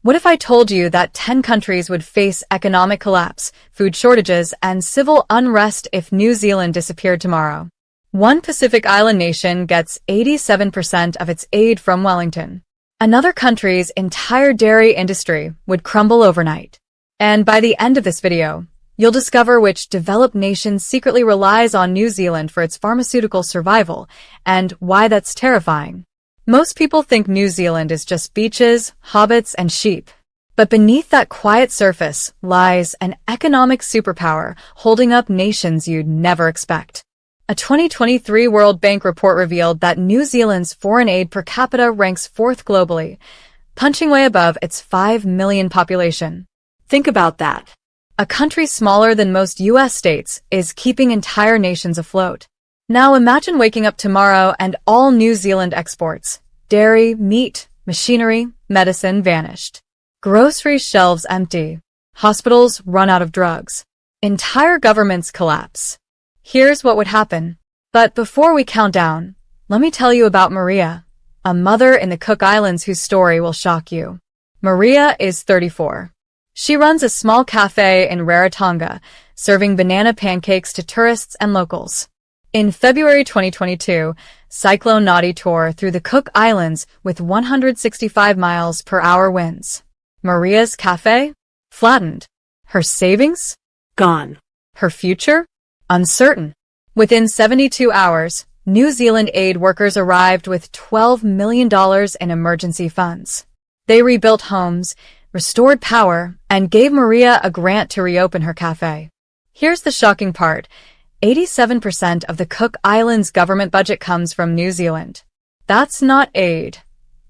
What if I told you that 10 countries would face economic collapse, food shortages, and civil unrest if New Zealand disappeared tomorrow? One Pacific Island nation gets 87% of its aid from Wellington. Another country's entire dairy industry would crumble overnight. And by the end of this video, you'll discover which developed nation secretly relies on New Zealand for its pharmaceutical survival and why that's terrifying. Most people think New Zealand is just beaches, hobbits, and sheep. But beneath that quiet surface lies an economic superpower holding up nations you'd never expect. A 2023 World Bank report revealed that New Zealand's foreign aid per capita ranks 4th globally, punching way above its 5 million population. Think about that. A country smaller than most U.S. states is keeping entire nations afloat. Now imagine waking up tomorrow and all New Zealand exports, dairy, meat, machinery, medicine vanished. Grocery shelves empty. Hospitals run out of drugs. Entire governments collapse. Here's what would happen. But before we count down, let me tell you about Maria, a mother in the Cook Islands whose story will shock you. Maria is 34. She runs a small cafe in Rarotonga, serving banana pancakes to tourists and locals. In February 2022, Cyclone Nadi tore through the Cook Islands with 165 miles per hour winds. Maria's cafe? Flattened. Her savings? Gone. Her future? Uncertain. Within 72 hours, New Zealand aid workers arrived with $12 million in emergency funds. They rebuilt homes, restored power, and gave Maria a grant to reopen her cafe. Here's the shocking part. 87% of the Cook Islands government budget comes from New Zealand. That's not aid.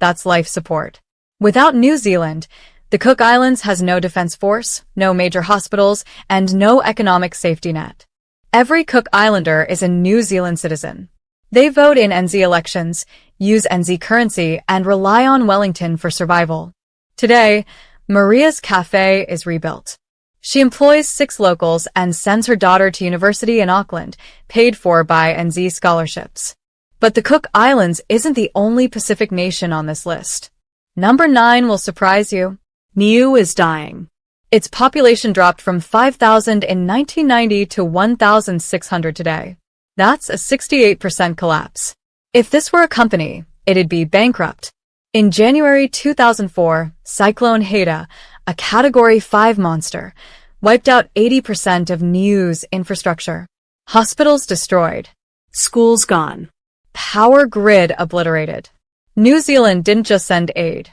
That's life support. Without New Zealand, the Cook Islands has no defense force, no major hospitals, and no economic safety net. Every Cook Islander is a New Zealand citizen. They vote in NZ elections, use NZ currency, and rely on Wellington for survival. Today, Maria's cafe is rebuilt. She employs 6 locals and sends her daughter to university in Auckland, paid for by NZ scholarships. But the Cook Islands isn't the only Pacific nation on this list. Number 9 will surprise you. Niue is dying. Its population dropped from 5,000 in 1990 to 1,600 today. That's a 68% collapse. If this were a company, it'd be bankrupt. In January 2004, Cyclone Haida, a Category 5 monster, wiped out 80% of Niue's infrastructure. Hospitals destroyed. Schools gone. Power grid obliterated. New Zealand didn't just send aid.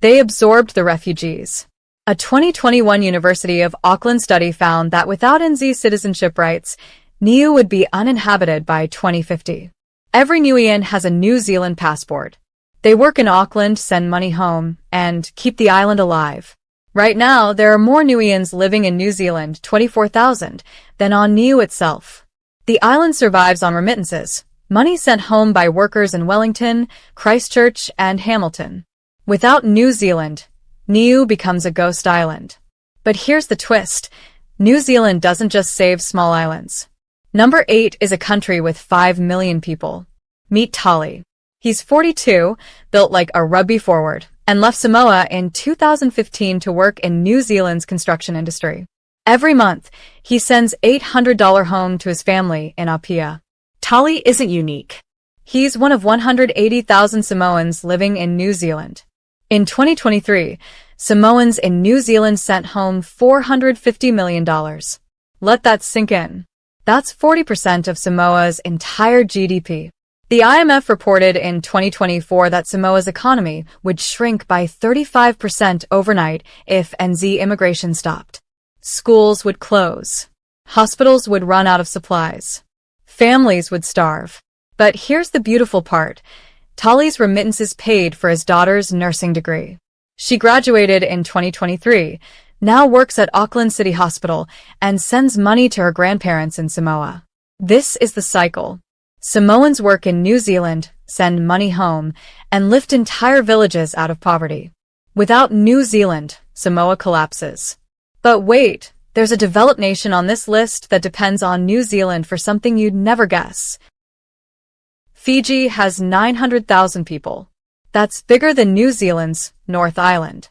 They absorbed the refugees. A 2021 University of Auckland study found that without NZ citizenship rights, Niue would be uninhabited by 2050. Every Niuean has a New Zealand passport. They work in Auckland, send money home, and keep the island alive. Right now, there are more Niueans living in New Zealand, 24,000, than on Niue itself. The island survives on remittances, money sent home by workers in Wellington, Christchurch, and Hamilton. Without New Zealand, Niue becomes a ghost island. But here's the twist. New Zealand doesn't just save small islands. Number 8 is a country with 5 million people. Meet Tali. He's 42, built like a rugby forward, and left Samoa in 2015 to work in New Zealand's construction industry. Every month, he sends $800 home to his family in Apia. Tali isn't unique. He's one of 180,000 Samoans living in New Zealand. In 2023, Samoans in New Zealand sent home $450 million. Let that sink in. That's 40% of Samoa's entire GDP. The IMF reported in 2024 that Samoa's economy would shrink by 35% overnight if NZ immigration stopped. Schools would close. Hospitals would run out of supplies. Families would starve. But here's the beautiful part. Tali's remittances paid for his daughter's nursing degree. She graduated in 2023, now works at Auckland City Hospital, and sends money to her grandparents in Samoa. This is the cycle. Samoans work in New Zealand, send money home, and lift entire villages out of poverty. Without New Zealand, Samoa collapses. But wait, there's a developed nation on this list that depends on New Zealand for something you'd never guess. Fiji has 900,000 people. That's bigger than New Zealand's North Island.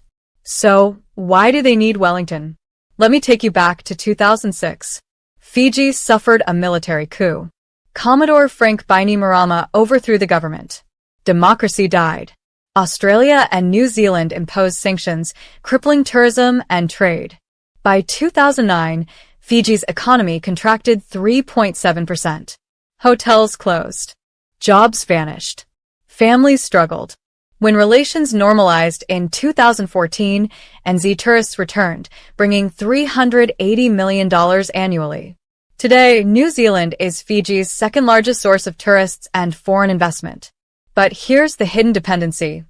So, why do they need Wellington? Let me take you back to 2006. Fiji suffered a military coup. Commodore Frank Bainimarama overthrew the government. Democracy died. Australia and New Zealand imposed sanctions, crippling tourism and trade. By 2009, Fiji's economy contracted 3.7%. Hotels closed. Jobs vanished. Families struggled. When relations normalized in 2014, NZ tourists returned, bringing $380 million annually. Today, New Zealand is Fiji's second-largest source of tourists and foreign investment. But here's the hidden dependency: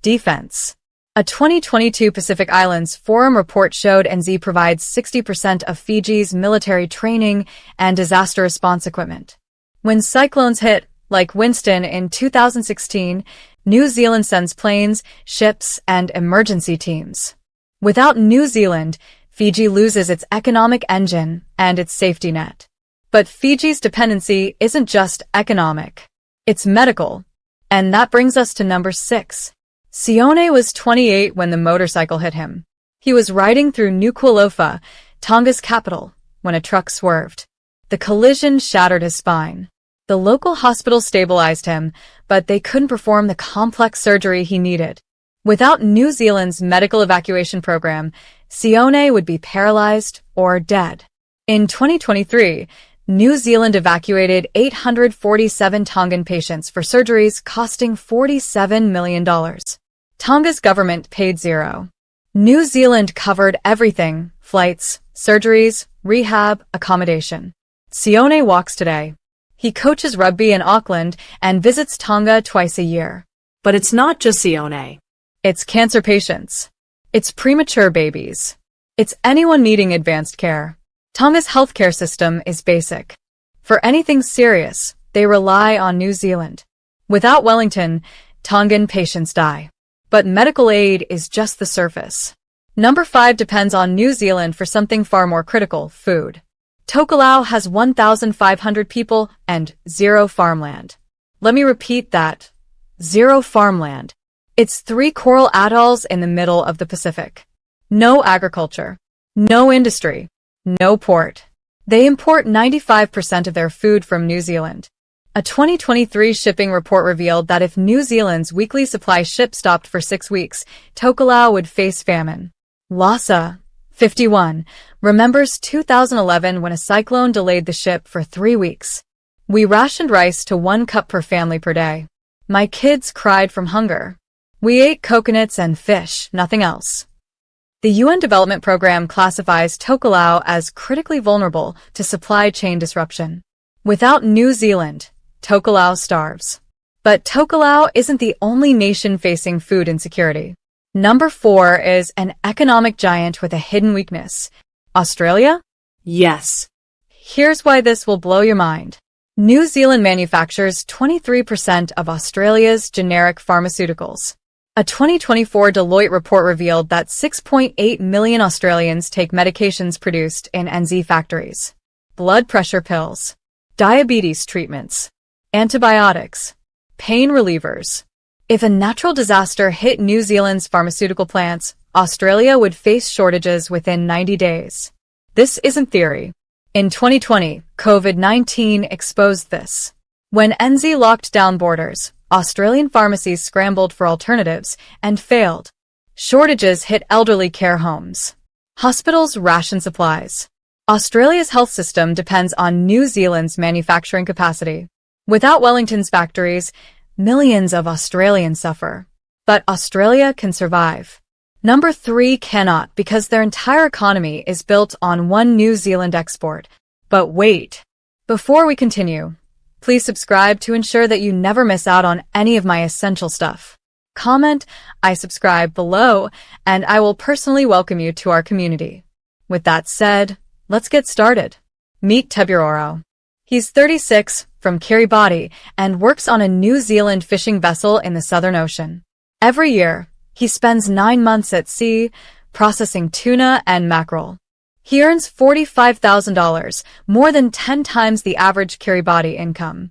defense. A 2022 Pacific Islands Forum report showed NZ provides 60% of Fiji's military training and disaster response equipment. When cyclones hit, like Winston in 2016, New Zealand sends planes, ships, and emergency teams. Without New Zealand, Fiji loses its economic engine and its safety net. But Fiji's dependency isn't just economic. It's medical. And that brings us to number 6. Sione was 28 when the motorcycle hit him. He was riding through Nuku'alofa, Tonga's capital, when a truck swerved. The collision shattered his spine. The local hospital stabilized him, but they couldn't perform the complex surgery he needed. Without New Zealand's medical evacuation program, Sione would be paralyzed or dead. In 2023, New Zealand evacuated 847 Tongan patients for surgeries costing $47 million. Tonga's government paid zero. New Zealand covered everything: flights, surgeries, rehab, accommodation. Sione walks today. He coaches rugby in Auckland and visits Tonga twice a year. But it's not just Sione. It's cancer patients. It's premature babies. It's anyone needing advanced care. Tonga's healthcare system is basic. For anything serious, they rely on New Zealand. Without Wellington, Tongan patients die. But medical aid is just the surface. Number 5 depends on New Zealand for something far more critical: food. Tokelau has 1,500 people and 0 farmland. Let me repeat that. 0 farmland. It's 3 coral atolls in the middle of the Pacific. No agriculture. No industry. No port. They import 95% of their food from New Zealand. A 2023 shipping report revealed that if New Zealand's weekly supply ship stopped for 6 weeks, Tokelau would face famine. Lhasa, 51, remembers 2011 when a cyclone delayed the ship for 3 weeks. We rationed rice to 1 cup per family per day. My kids cried from hunger. We ate coconuts and fish, nothing else. The UN Development Program classifies Tokelau as critically vulnerable to supply chain disruption. Without New Zealand, Tokelau starves. But Tokelau isn't the only nation facing food insecurity. Number 4 is an economic giant with a hidden weakness. Australia? Yes. Here's why this will blow your mind. New Zealand manufactures 23% of Australia's generic pharmaceuticals. A 2024 Deloitte report revealed that 6.8 million Australians take medications produced in NZ factories. Blood pressure pills, diabetes treatments, antibiotics, pain relievers. If a natural disaster hit New Zealand's pharmaceutical plants, Australia would face shortages within 90 days. This isn't theory. In 2020, COVID-19 exposed this. When NZ locked down borders, Australian pharmacies scrambled for alternatives and failed. Shortages hit elderly care homes. Hospitals ration supplies. Australia's health system depends on New Zealand's manufacturing capacity. Without Wellington's factories, millions of Australians suffer. But Australia can survive. Number 3 cannot, because their entire economy is built on one New Zealand export. But wait. Before we continue, please subscribe to ensure that you never miss out on any of my essential stuff. Comment, "I subscribe" below, and I will personally welcome you to our community. With that said, let's get started. Meet Teburoro. He's 36, from Kiribati, and works on a New Zealand fishing vessel in the Southern Ocean. Every year, he spends 9 months at sea, processing tuna and mackerel. He earns $45,000, more than 10 times the average Kiribati income.